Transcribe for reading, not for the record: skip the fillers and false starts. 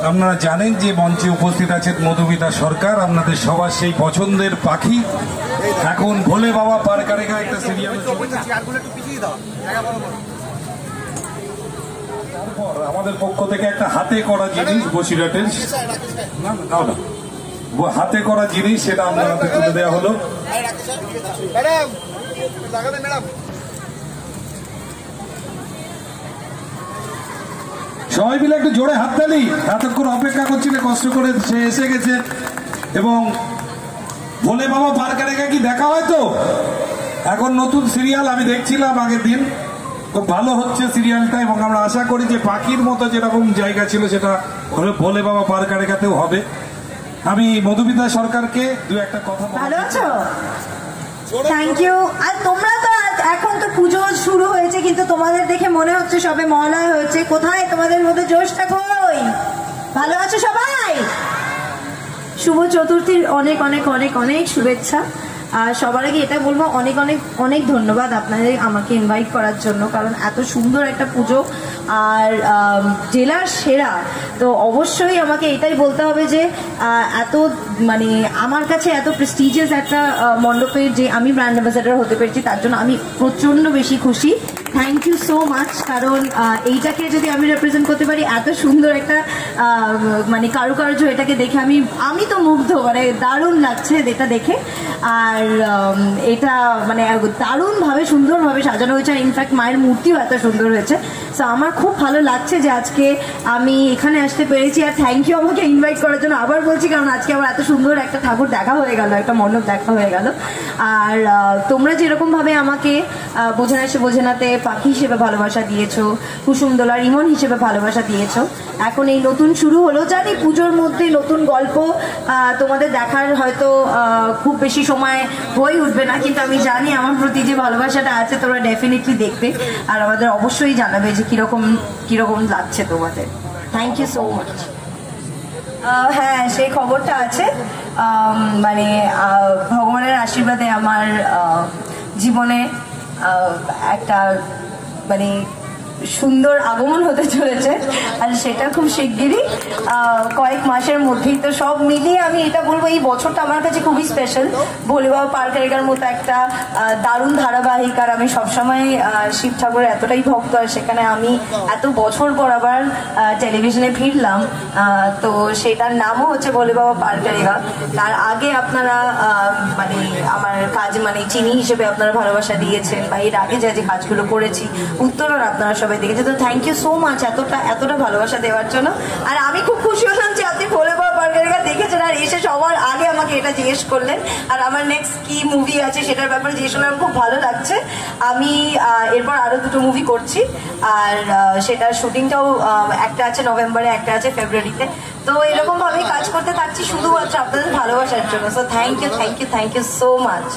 আপনারা জানেন যে মঞ্চে উপস্থিত আছেন মধুমিতা সরকার, আপনাদের সবার সেই পছন্দের পাখি। এখন ভোলে বাবা পারকারেগা একটা সিরিয়াল, তারপর আমাদের পক্ষ থেকে একটা হাতে করা জিনিস বসিরহাটের, হাতে করা জিনিস, সেটা আপনাদের তুলে দেওয়া হলো। সবাই মিলে একটু জোরে হাততালি। এতক্ষণ অপেক্ষা করছিল, কষ্ট করে সে এসে গেছে। এবং ভোলে বাবা পারকারেগা কি দেখা হয় তো? এখন নতুন সিরিয়াল আমি দেখছিলাম আগের দিন, খুব ভালো হচ্ছে সিরিয়ালটা, এবং আমরা আশা করি যে পাখির মতো যেরকম জায়গা ছিল সেটা ভোলে বাবা পারকারেগাতেও হবে। আমি মধুমিতা সরকারকে দু একটা কথা। ভালো আছো? Thank you. আর তোমরা তো এখন তো পুজো শুরু হয়েছে, কিন্তু তোমাদের দেখে মনে হচ্ছে সবে মহালয়া হয়েছে। কোথায় তোমাদের মধ্যে জোশটা কই? ভালো আছো সবাই? শুভ চতুর্থীর অনেক অনেক অনেক অনেক শুভেচ্ছা। আর সবার আগে এটা বলবো, অনেক অনেক অনেক ধন্যবাদ আপনাদের আমাকে ইনভাইট করার জন্য, কারণ এত সুন্দর একটা পুজো আর জেলার সেরা। তো অবশ্যই আমাকে এটাই বলতে হবে যে এত মানে আমার কাছে এত প্রেস্টিজিয়াস একটা মণ্ডপে যে আমি ব্র্যান্ড অ্যাম্বাসেডার হতে পেরেছি, তার জন্য আমি প্রচণ্ড বেশি খুশি। Thank you so much. কারণ এইটাকে যদি আমি রিপ্রেজেন্ট করতে পারি, এত সুন্দর একটা মানে কারুকার্য, এটাকে দেখে আমি তো মুগ্ধ, মানে দারুণ লাগছে এটা দেখে। আর এটা মানে দারুণভাবে সুন্দরভাবে সাজানো হয়েছে। আর ইনফ্যাক্ট মায়ের মূর্তিও এত সুন্দর হয়েছে। সো আমার খুব ভালো লাগছে যে আজকে আমি এখানে আসতে পেরেছি। আর থ্যাংক ইউ আমাকে ইনভাইট করার জন্য, আবার বলছি, কারণ আজকে আমার এত সুন্দর একটা ঠাকুর দেখা হয়ে গেল, একটা মণ্ডপ দেখা হয়ে গেল। আর তোমরা যেরকমভাবে আমাকে বোঝানাতে পাখি হিসেবে ভালোবাসা দিয়েছো, কুসুম দোলার ইমন হিসেবে ভালোবাসা দিয়েছো, এখন এই নতুন শুরু হলো। জানি পুজোর মধ্যে নতুন গল্প তোমাদের দেখার হয়তো খুব বেশি সময় হয়ে উঠবে না, কিন্তু আমি জানি আমার প্রতি যে ভালোবাসাটা আছে তোমরা ডেফিনেটলি দেখবে, আর আমাদের অবশ্যই জানাবে যে কিরকম লাগছে তোমাদের। Thank you so much. হ্যাঁ, সেই খবরটা আছে, মানে ভগবানের আশীর্বাদে আমার জীবনে একটা মানে সুন্দর আগমন হতে চলেছে, আর সেটা খুব শিগগিরই, কয়েক মাসের মধ্যেই। তো সব মিলিয়ে আমি এটা বলবো, এই বছরটা আমার কাছে খুবই স্পেশাল। ভোলে বাবা পারকারেগার মতো একটা দারুণ ধারাবাহিক, আর আমি সবসময় শিব ঠাকুরের এতটাই ভক্ত, আর সেখানে আমি এত বছর পর আবার টেলিভিশনে ফিরলাম। তো সেটার নামও হচ্ছে ভোলে বাবা পারকারেগা। তার আগে আপনারা মানে আমার কাজ মানে চিনি হিসেবে আপনারা ভালোবাসা দিয়েছেন, বা এর আগে যে কাজগুলো করেছি উত্তরণ আপনারা সবাই দেখেছে। তো থ্যাংক ইউ সো মাচ এতটা ভালোবাসা দেওয়ার জন্য। আর আমি খুব খুশি হলাম যে আপনি ভোলে বাবা পারকারেগা দেখেছেন, আর এসে সবার আগে আমাকে এটা জিজ্ঞেস করলেন। আর আমার নেক্সট কি মুভি আছে সেটার ব্যাপারে জিজ্ঞেস করলে আমার খুব ভালো লাগছে। আমি এরপর আরো দুটো মুভি করছি, আর সেটার শুটিংটাও একটা আছে নভেম্বরে, একটা আছে ফেব্রুয়ারিতে। তো এরকম ভাবে কাজ করতে থাকছি শুধুমাত্র আপনাদের ভালোবাসার জন্য। So thank you so much.